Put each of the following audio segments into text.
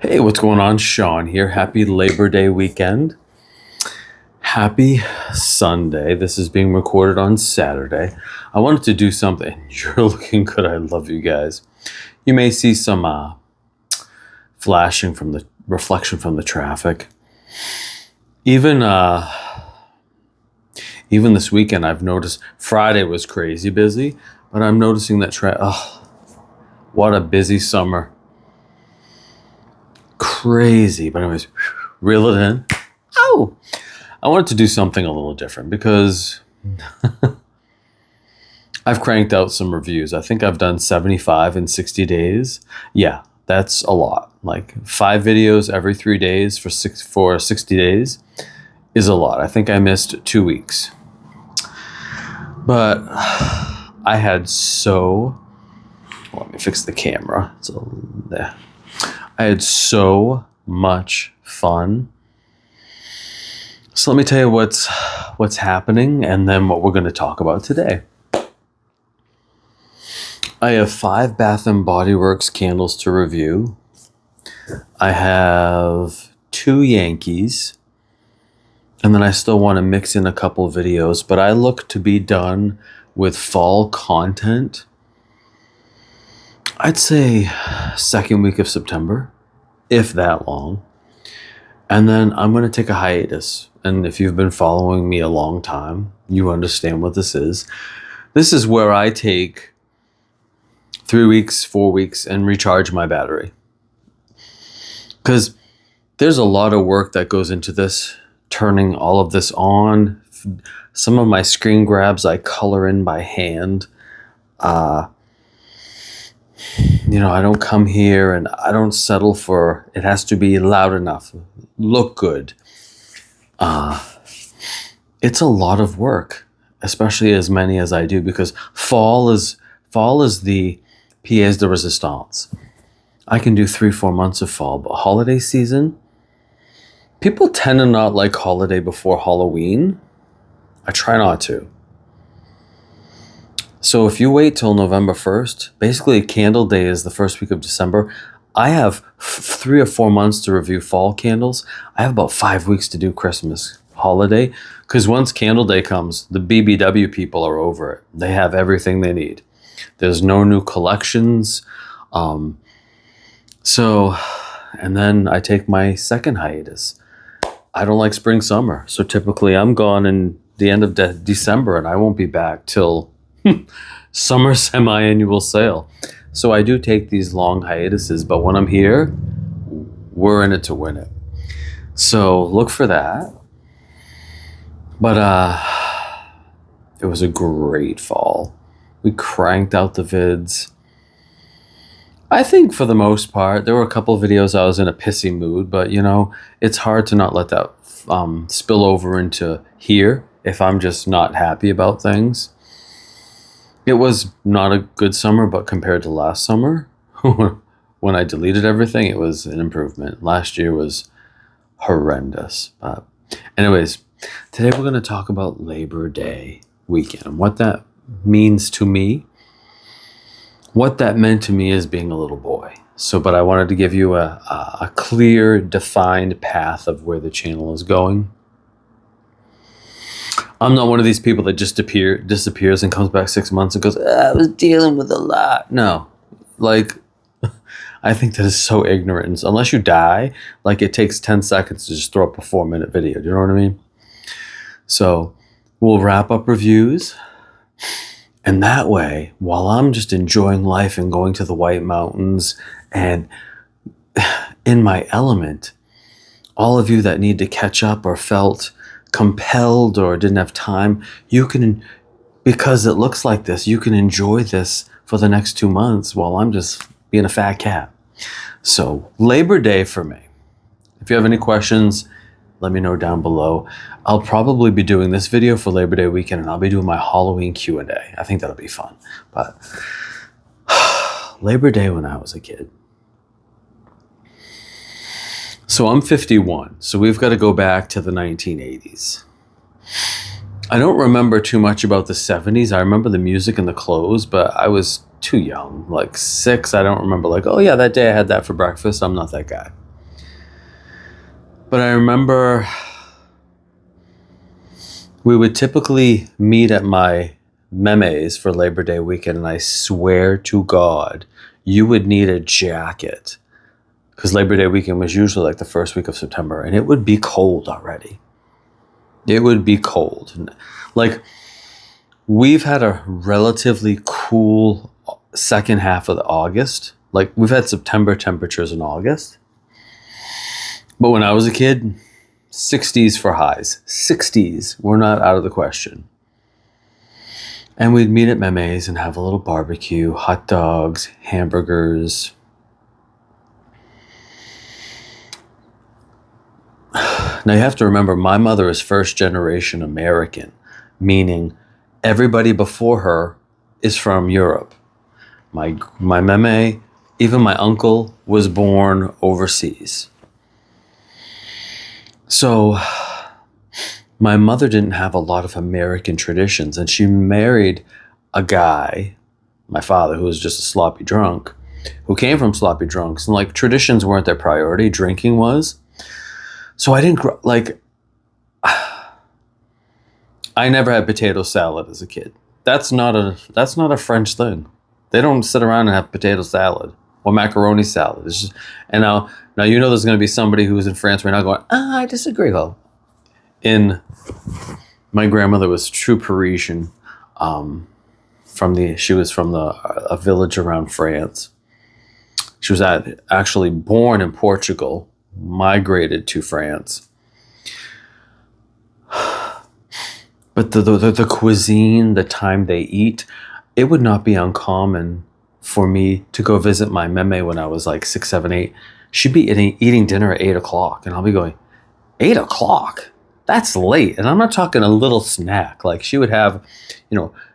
Hey, what's going on? Shawn here. Happy Labor Day weekend. Happy Sunday. This is being recorded on Saturday. I wanted to do something. You're looking good. I love you guys. You may see some flashing from the reflection from the traffic. Even this weekend, I've noticed Friday was crazy busy, but I'm noticing that what a busy summer. Crazy. But anyways, reel it in. Oh, I wanted to do something a little different because I've cranked out some reviews. I think I've done 75 in 60 days. Yeah, that's a lot. Like 5 videos every 3 days for 60 days is a lot. I think I missed 2 weeks. But I had let me fix the camera. There. I had so much fun. So let me tell you what's happening and then what we're going to talk about today. I have 5 Bath & Body Works candles to review. I have 2 Yankees. And then I still want to mix in a couple videos, but I look to be done with fall content, I'd say second week of September, if that long. And then I'm going to take a hiatus. And if you've been following me a long time, you understand what this is. This is where I take 3 weeks, 4 weeks, and recharge my battery. Because there's a lot of work that goes into this, turning all of this on. Some of my screen grabs I color in by hand. I don't come here and I don't settle for it has to be loud enough, look good. It's a lot of work, especially as many as I do, because fall is the pièce de résistance. I can do 3-4 months of fall, but holiday season, people tend to not like holiday before Halloween. I try not to. So if you wait till November 1st, basically Candle Day is the first week of December. I have 3 or 4 months to review fall candles. I have about 5 weeks to do Christmas holiday, because once Candle Day comes, the BBW people are over it. They have everything they need. There's no new collections. And then I take my second hiatus. I don't like spring summer, so typically I'm gone in the end of December, and I won't be back till summer semi-annual sale. So I do take these long hiatuses, but when I'm here, we're in it to win it. So look for that. But it was a great fall. We cranked out the vids. I think for the most part, there were a couple of videos I was in a pissy mood, but it's hard to not let that spill over into here if I'm just not happy about things. It was not a good summer, but compared to last summer, when I deleted everything, it was an improvement. Last year was horrendous. But anyways, today we're going to talk about Labor Day weekend and what that means to me. What that meant to me as being a little boy. But I wanted to give you a clear, defined path of where the channel is going. I'm not one of these people that just disappears and comes back 6 months and goes, I was dealing with a lot. No, I think that is so ignorant. Unless you die, it takes 10 seconds to just throw up a 4-minute video. Do you know what I mean? So we'll wrap up reviews. And that way, while I'm just enjoying life and going to the White Mountains and in my element, all of you that need to catch up or felt compelled or didn't have time, you can, because it looks like this, you can enjoy this for the next 2 months while I'm just being a fat cat. So Labor Day for me. If you have any questions, let me know down below. I'll probably be doing this video for Labor Day weekend, and I'll be doing my Halloween Q&A. I think that'll be fun. But Labor Day when I was a kid. So I'm 51, so we've got to go back to the 1980s. I don't remember too much about the 70s. I remember the music and the clothes, but I was too young, like 6. I don't remember oh yeah, that day I had that for breakfast. I'm not that guy. But I remember we would typically meet at my memes for Labor Day weekend, and I swear to God, you would need a jacket because Labor Day weekend was usually like the first week of September, and it would be cold already. It would be cold. Like, we've had a relatively cool second half of August. Like, we've had September temperatures in August. But when I was a kid, 60s for highs. 60s were not out of the question. And we'd meet at Meme's and have a little barbecue, hot dogs, hamburgers. Now you have to remember, my mother is first generation American, meaning everybody before her is from Europe. My meme, even my uncle, was born overseas. So my mother didn't have a lot of American traditions, and she married a guy, my father, who was just a sloppy drunk, who came from sloppy drunks, and like traditions weren't their priority, drinking was. So I didn't I never had potato salad as a kid. That's not a French thing. They don't sit around and have potato salad or macaroni salad. It's just, and now you know there's going to be somebody who's in France right now going, I disagree. Well, my grandmother was true Parisian. She was from a village around France. She was actually born in Portugal, migrated to France. But the cuisine, the time they eat, it would not be uncommon for me to go visit my meme when I was like 6, 7, 8. She'd be eating dinner at 8 o'clock, and I'll be going, 8 o'clock? That's late. And I'm not talking a little snack. Like, she would have,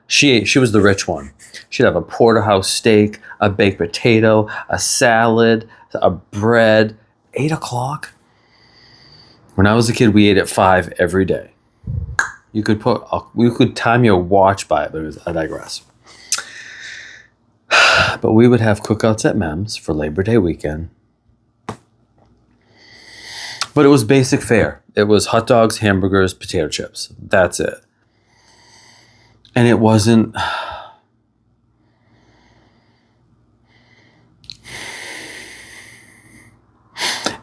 she was the rich one. She'd have a porterhouse steak, a baked potato, a salad, a bread. 8 o'clock? When I was a kid, we ate at 5 every day. You could time your watch by it, but I digress. But we would have cookouts at Mem's for Labor Day weekend. But it was basic fare. It was hot dogs, hamburgers, potato chips. That's it. And it wasn't...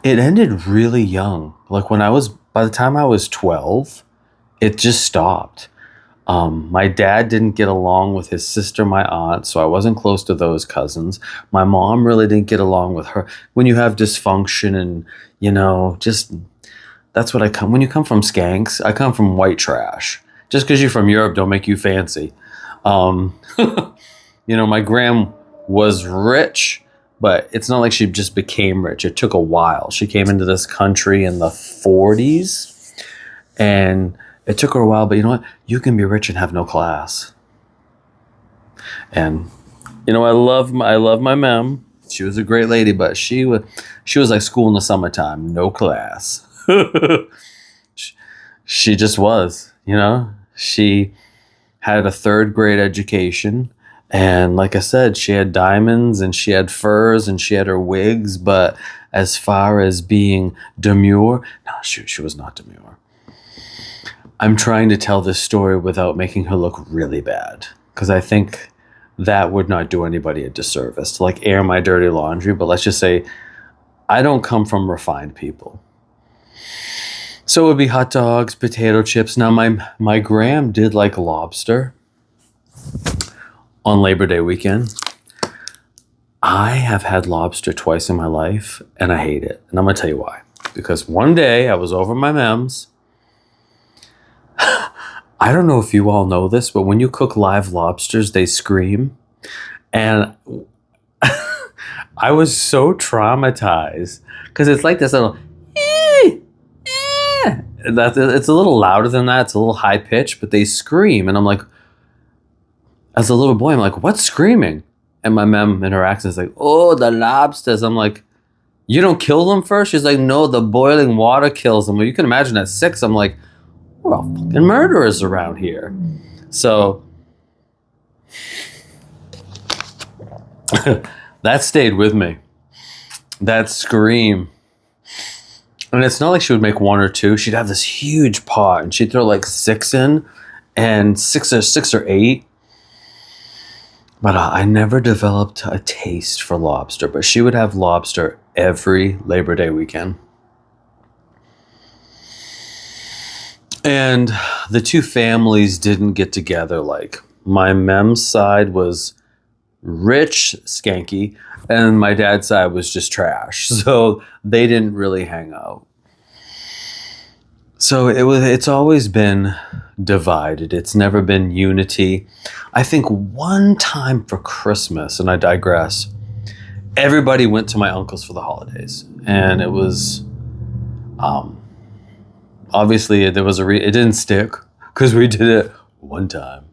It ended really young. Like, by the time I was 12, it just stopped. My dad didn't get along with his sister, my aunt, so I wasn't close to those cousins. My mom really didn't get along with her. When you have dysfunction and, that's what when you come from skanks, I come from white trash. Just because you're from Europe don't make you fancy. My gram was rich, but it's not like she just became rich. It took a while. She came into this country in the 40s, and it took her a while, but you know what? You can be rich and have no class. And I love my mom. She was a great lady, but she was like school in the summertime, no class. She just was, She had a 3rd grade education, and like I said, she had diamonds and she had furs and she had her wigs, but as far as being demure, no, she was not demure. I'm trying to tell this story without making her look really bad, because I think that would not do anybody a disservice to like air my dirty laundry. But let's just say I don't come from refined people. So it would be hot dogs, potato chips. Now my gram did like lobster on Labor Day weekend. I have had lobster twice in my life, and I hate it. And I'm going to tell you why. Because one day I was over my mem's. I don't know if you all know this, but when you cook live lobsters, they scream. And I was so traumatized because it's like this little, it's a little louder than that. It's a little high pitched, but they scream. And I'm like, as a little boy, I'm like, what's screaming? And my mom in her accent is like, oh, the lobsters. I'm like, you don't kill them first? She's like, no, the boiling water kills them. Well, you can imagine at 6, I'm like, we're all fucking murderers around here. So that stayed with me. That scream. And it's not like she would make one or two. She'd have this huge pot, and she'd throw like six in, and six or eight. But I never developed a taste for lobster. But she would have lobster every Labor Day weekend. And the two families didn't get together. Like, my mem's side was rich, skanky, and my dad's side was just trash. So they didn't really hang out. So it's always been divided. It's never been unity. I think one time for Christmas, and I digress, everybody went to my uncle's for the holidays. And it was, obviously there was it didn't stick because we did it one time.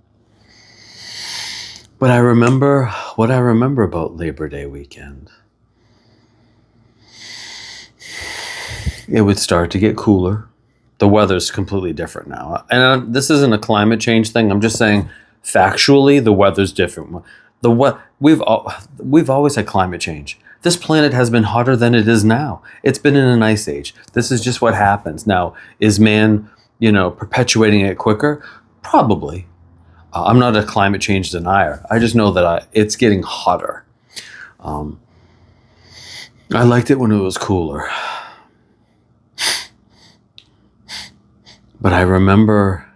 But what I remember about Labor Day weekend. It would start to get cooler. The weather's completely different now. And this isn't a climate change thing. I'm just saying factually the weather's different. We've always had climate change. This planet has been hotter than it is now. It's been in an ice age. This is just what happens. Now, is man, perpetuating it quicker? Probably. I'm not a climate change denier. I just know that it's getting hotter. I liked it when it was cooler. But I remember,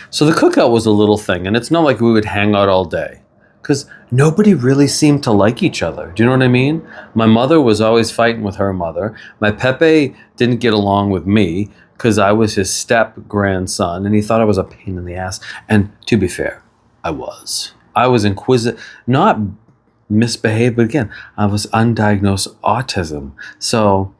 so the cookout was a little thing, and it's not like we would hang out all day because nobody really seemed to like each other. Do you know what I mean? My mother was always fighting with her mother. My Pepe didn't get along with me because I was his step-grandson, and he thought I was a pain in the ass. And to be fair, I was. I was inquisitive, not misbehaved, but again, I was undiagnosed autism. So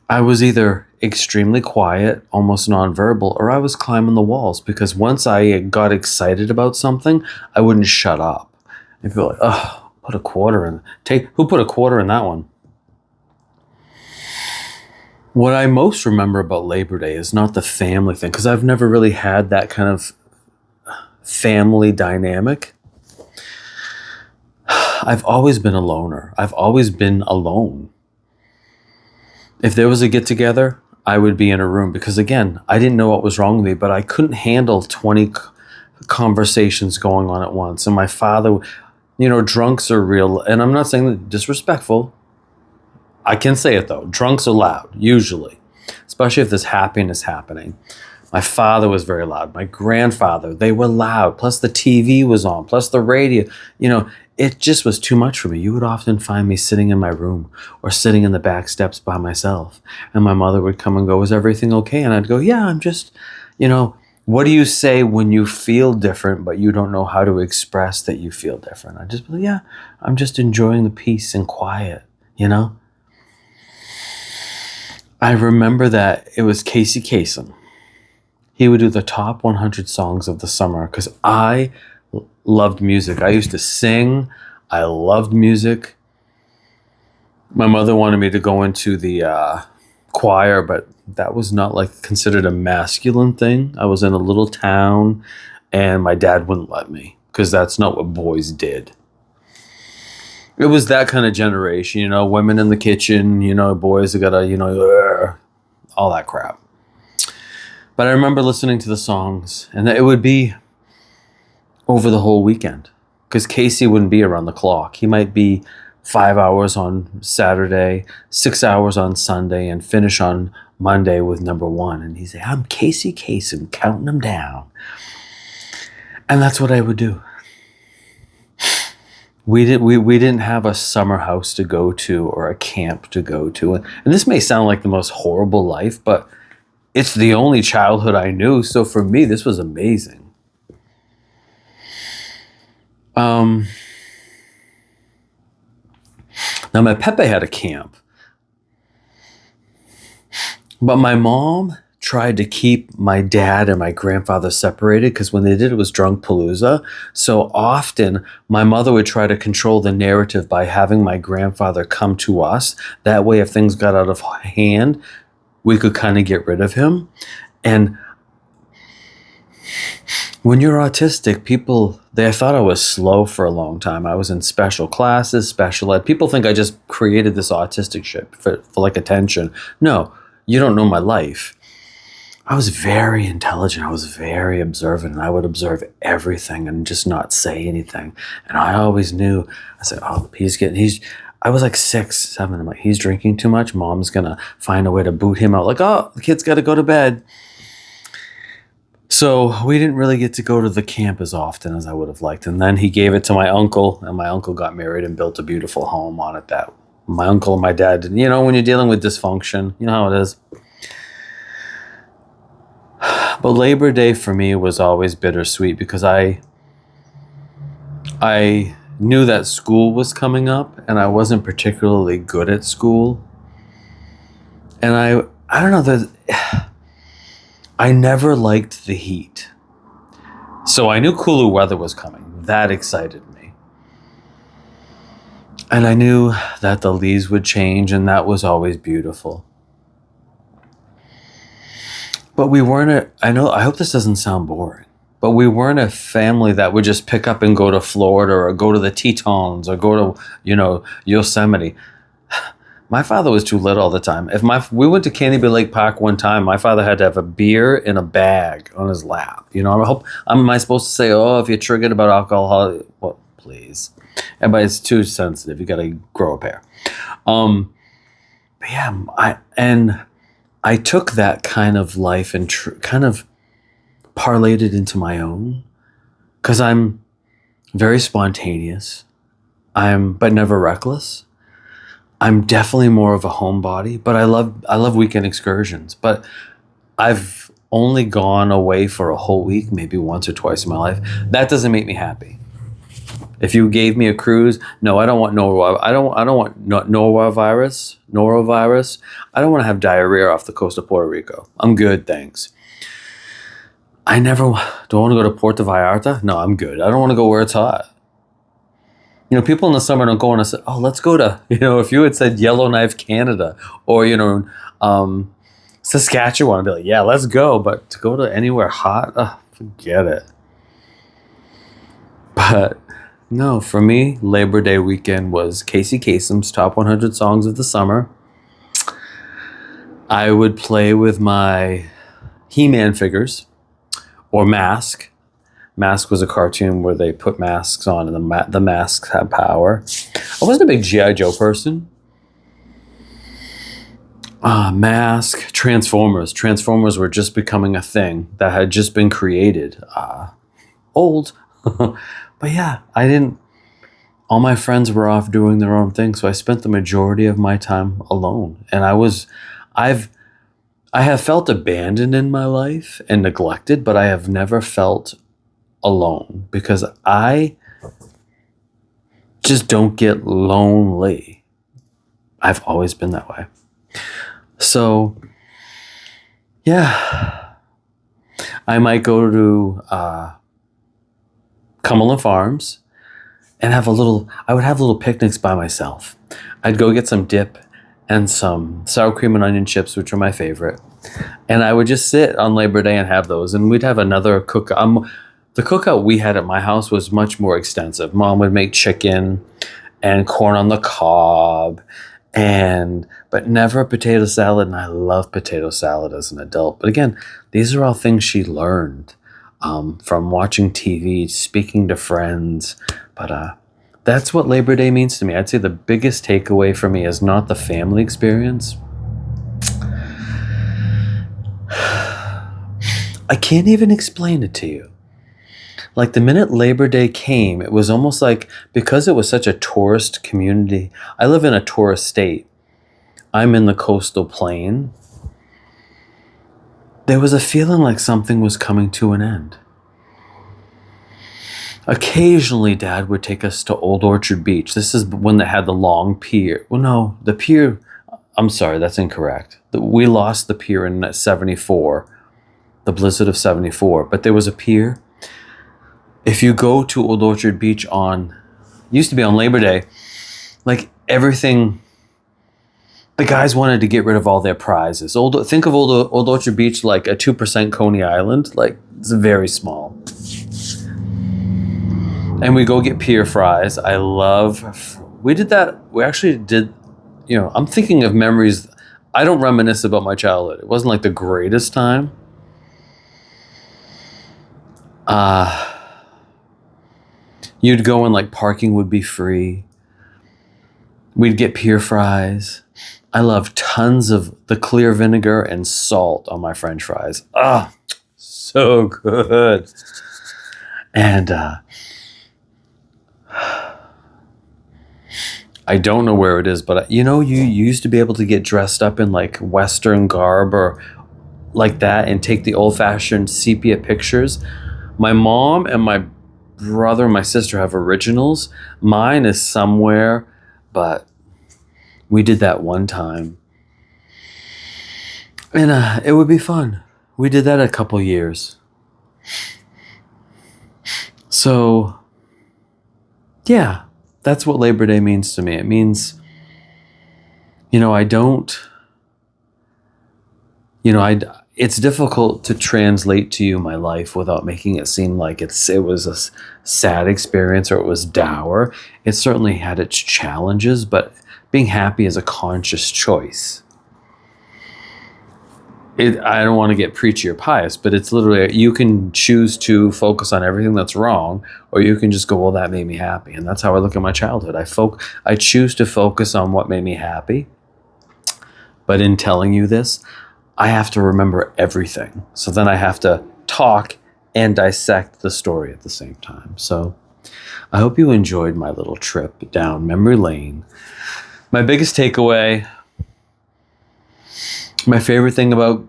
I was either extremely quiet, almost nonverbal, or I was climbing the walls because once I got excited about something, I wouldn't shut up. And people were like, oh, put a quarter in. Who put a quarter in that one? What I most remember about Labor Day is not the family thing, because I've never really had that kind of family dynamic. I've always been a loner. I've always been alone. If there was a get-together, I would be in a room because, again, I didn't know what was wrong with me, but I couldn't handle 20 conversations going on at once. And my father, drunks are real. And I'm not saying that disrespectful. I can say it, though. Drunks are loud, usually, especially if there's happiness happening. My father was very loud. My grandfather, they were loud. Plus the TV was on. Plus the radio. It just was too much for me. You would often find me sitting in my room or sitting in the back steps by myself. And my mother would come and go, is everything okay? And I'd go, yeah, I'm just, what do you say when you feel different, but you don't know how to express that you feel different? I'd just be like, yeah, I'm just enjoying the peace and quiet, I remember that it was Casey Kasem. He would do the top 100 songs of the summer because I loved music. I used to sing. I loved music. My mother wanted me to go into the choir, but that was not considered a masculine thing. I was in a little town and my dad wouldn't let me because that's not what boys did. It was that kind of generation, women in the kitchen, boys that gotta, all that crap. But I remember listening to the songs, and it would be over the whole weekend because Casey wouldn't be around the clock. He might be 5 hours on Saturday, 6 hours on Sunday, and finish on Monday with number one. And he'd say, I'm Casey Kasem, counting them down. And that's what I would do. We didn't have a summer house to go to or a camp to go to. And this may sound like the most horrible life, but it's the only childhood I knew. So for me, this was amazing. Now, my Pepe had a camp. But my mom tried to keep my dad and my grandfather separated because when they did it was drunk palooza. So often my mother would try to control the narrative by having my grandfather come to us. That way, if things got out of hand, we could kind of get rid of him. And when you're autistic, they thought I was slow for a long time. I was in special classes, special ed. People think I just created this autistic shit for like attention. No, you don't know my life. I was very intelligent. I was very observant, and I would observe everything and just not say anything. And I always knew. I said, "Oh, I was like 6, 7. I'm like, he's drinking too much. Mom's gonna find a way to boot him out. Like, oh, the kid's got to go to bed." So we didn't really get to go to the camp as often as I would have liked. And then he gave it to my uncle, and my uncle got married and built a beautiful home on it. That my uncle and my dad did. You know, when you're dealing with dysfunction, you know how it is. But Labor Day for me was always bittersweet because I knew that school was coming up, and I wasn't particularly good at school. And I don't know, I never liked the heat. So I knew cooler weather was coming. That excited me. And I knew that the leaves would change, and that was always beautiful. But we weren't I hope this doesn't sound boring, but we weren't a family that would just pick up and go to Florida or go to the Tetons or go to, Yosemite. My father was too little all the time. We went to Candy Bay Lake Park one time, my father had to have a beer in a bag on his lap. Am I supposed to say, oh, if you're triggered about alcohol, well, please. But it's too sensitive. You got to grow a pair. But yeah, I took that kind of life and kind of parlayed it into my own, because I'm very spontaneous. But never reckless. I'm definitely more of a homebody, but I love weekend excursions. But I've only gone away for a whole week, maybe once or twice in my life. That doesn't make me happy. If you gave me a cruise, no, I don't want norovirus. I don't want to have diarrhea off the coast of Puerto Rico. I'm good, thanks. Do I want to go to Puerto Vallarta? No, I'm good. I don't want to go where it's hot. People in the summer don't go and say, oh, let's go to, if you had said Yellowknife, Canada, or, Saskatchewan, I'd be like, yeah, let's go. But to go to anywhere hot, forget it. But no, for me, Labor Day weekend was Casey Kasem's Top 100 Songs of the Summer. I would play with my He-Man figures, or Mask. Mask was a cartoon where they put masks on, and the masks had power. I wasn't a big G.I. Joe person. Mask, Transformers. Transformers were just becoming a thing that had just been created. Old. But yeah, all my friends were off doing their own thing, so I spent the majority of my time alone. And I have felt abandoned in my life and neglected, but I have never felt alone, because I just don't get lonely. I've always been that way. So, yeah, I might go to Cumberland Farms and I would have little picnics by myself. I'd go get some dip and some sour cream and onion chips, which are my favorite. And I would just sit on Labor Day and have those. And we'd have another cookout. The cookout we had at my house was much more extensive. Mom would make chicken and corn on the cob, but never a potato salad. And I love potato salad as an adult. But again, these are all things she learned from watching TV, speaking to friends. But that's what Labor Day means to me. I'd say the biggest takeaway for me is not the family experience. I can't even explain it to you. Like the minute Labor Day came, it was almost like, because it was such a tourist community. I live in a tourist state. I'm in the coastal plain. There was a feeling like something was coming to an end. Occasionally, Dad would take us to Old Orchard Beach. This is when they had the long pier. Well, no, the pier, I'm sorry, that's incorrect. We lost the pier in 74, the blizzard of 74, but there was a pier. If you go to Old Orchard Beach used to be on Labor Day, like everything, the guys wanted to get rid of all their prizes. Think of Old Orchard Beach like a 2% Coney Island. Like, it's very small. And we go get pier fries. I love, we did that. We actually did, I'm thinking of memories. I don't reminisce about my childhood. It wasn't like the greatest time. You'd go and like parking would be free. We'd get pier fries. I love tons of the clear vinegar and salt on my French fries. So good. And I don't know where it is, but you used to be able to get dressed up in like Western garb or like that and take the old-fashioned sepia pictures. My mom and my brother and my sister have originals. Mine is somewhere, but we did that one time. And it would be fun. We did that a couple years. So, yeah, that's what Labor Day means to me. It means, it's difficult to translate to you my life without making it seem like it was a sad experience or it was dour. It certainly had its challenges, but being happy is a conscious choice. I don't want to get preachy or pious, but it's literally, you can choose to focus on everything that's wrong, or you can just go, well, that made me happy. And that's how I look at my childhood. I choose to focus on what made me happy. But in telling you this, I have to remember everything. So then I have to talk and dissect the story at the same time. So I hope you enjoyed my little trip down memory lane. My biggest takeaway, my favorite thing about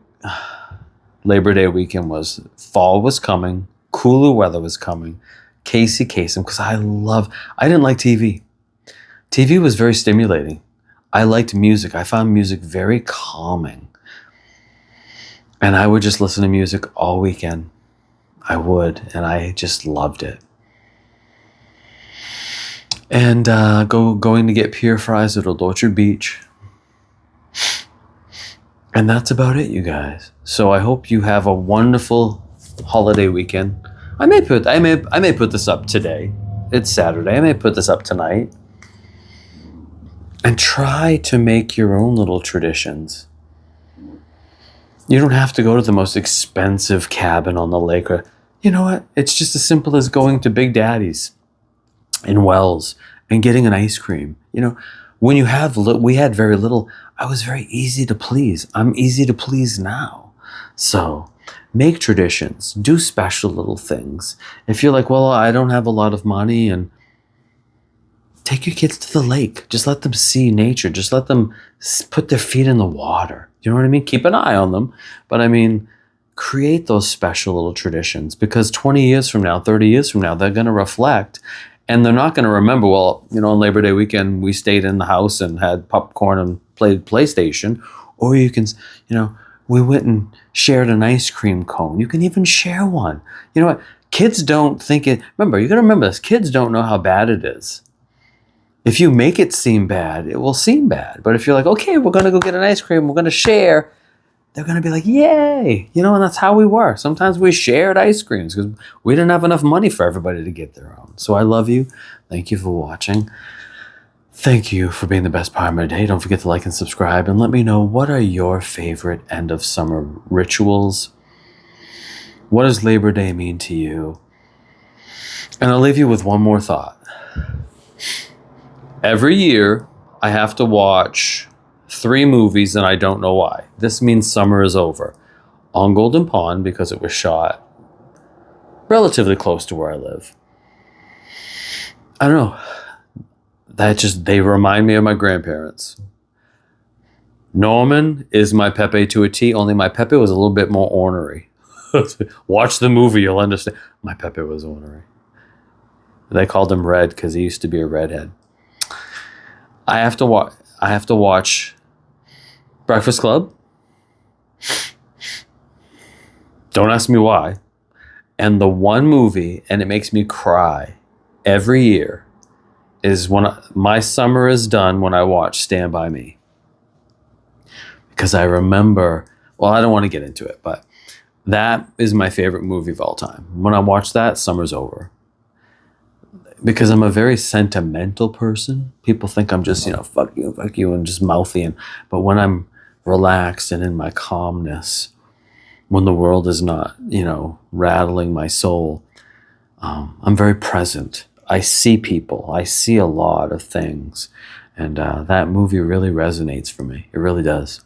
Labor Day weekend was fall was coming, cooler weather was coming, Casey Kasem, because I didn't like TV. TV was very stimulating. I liked music. I found music very calming. And I would just listen to music all weekend. I would, and I just loved it. And going to get pier fries at Old Orchard Beach. And that's about it, you guys. So I hope you have a wonderful holiday weekend. I may put this up today. It's Saturday. I may put this up tonight. And try to make your own little traditions. You don't have to go to the most expensive cabin on the lake. Or, you know what? It's just as simple as going to Big Daddy's in Wells and getting an ice cream. When we had very little, I was very easy to please. I'm easy to please now. So make traditions, do special little things. If you're like, well, I don't have a lot of money, and take your kids to the lake. Just let them see nature. Just let them put their feet in the water. You know what I mean? Keep an eye on them. But create those special little traditions, because 20 years from now, 30 years from now, they're going to reflect. And they're not going to remember, well, on Labor Day weekend, we stayed in the house and had popcorn and played PlayStation. Or you can, we went and shared an ice cream cone. You can even share one. You know what? Kids don't think it. Remember, you got to remember this. Kids don't know how bad it is. If you make it seem bad, it will seem bad. But if you're like, okay, we're going to go get an ice cream, we're going to share, they're going to be like, yay. And that's how we were. Sometimes we shared ice creams because we didn't have enough money for everybody to get their own. So I love you. Thank you for watching. Thank you for being the best part of my day. Don't forget to like and subscribe, and let me know, what are your favorite end of summer rituals? What does Labor Day mean to you? And I'll leave you with one more thought. Every year, I have to watch 3 movies, and I don't know why. This means summer is over. On Golden Pond, because it was shot relatively close to where I live. I don't know. They remind me of my grandparents. Norman is my Pepe to a T, only my Pepe was a little bit more ornery. Watch the movie, you'll understand. My Pepe was ornery. They called him Red because he used to be a redhead. I have to watch Breakfast Club. Don't ask me why. And the one movie, and it makes me cry every year, is when my summer is done when I watch Stand By Me. Because I remember, well, I don't want to get into it, but that is my favorite movie of all time. When I watch that, summer's over. because I'm a very sentimental person. People think I'm just, fuck you, and just mouthy. But when I'm relaxed and in my calmness, when the world is not, rattling my soul, I'm very present. I see people. I see a lot of things. And that movie really resonates for me. It really does.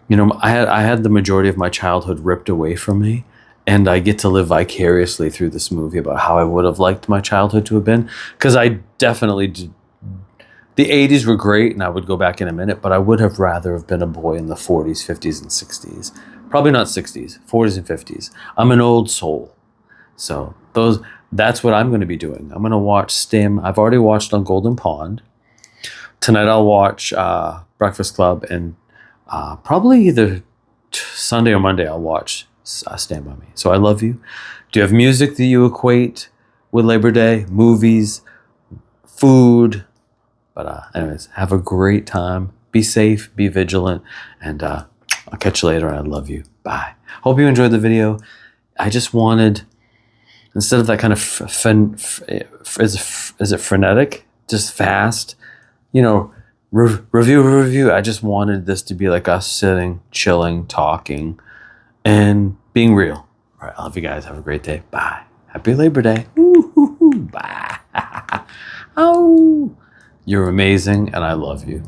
I had the majority of my childhood ripped away from me, and I get to live vicariously through this movie about how I would have liked my childhood to have been. Because I definitely did. The 80s were great, and I would go back in a minute, but I would have rather have been a boy in the 40s, 50s, and 60s. Probably not 60s, 40s and 50s. I'm an old soul. So that's what I'm going to be doing. I'm going to watch Stim. I've already watched on Golden Pond. Tonight I'll watch Breakfast Club, and probably either Sunday or Monday I'll watch Stand By Me. So I love you. Do you have music that you equate with Labor Day? Movies? Food? But anyways, have a great time. Be safe. Be vigilant. And I'll catch you later. I love you. Bye. Hope you enjoyed the video. I just wanted, instead of that kind of, is it frenetic? Just fast? Review. I just wanted this to be like us sitting, chilling, talking, and being real. All right, I love you guys. Have a great day. Bye. Happy Labor Day. Bye. Oh, you're amazing, and I love you.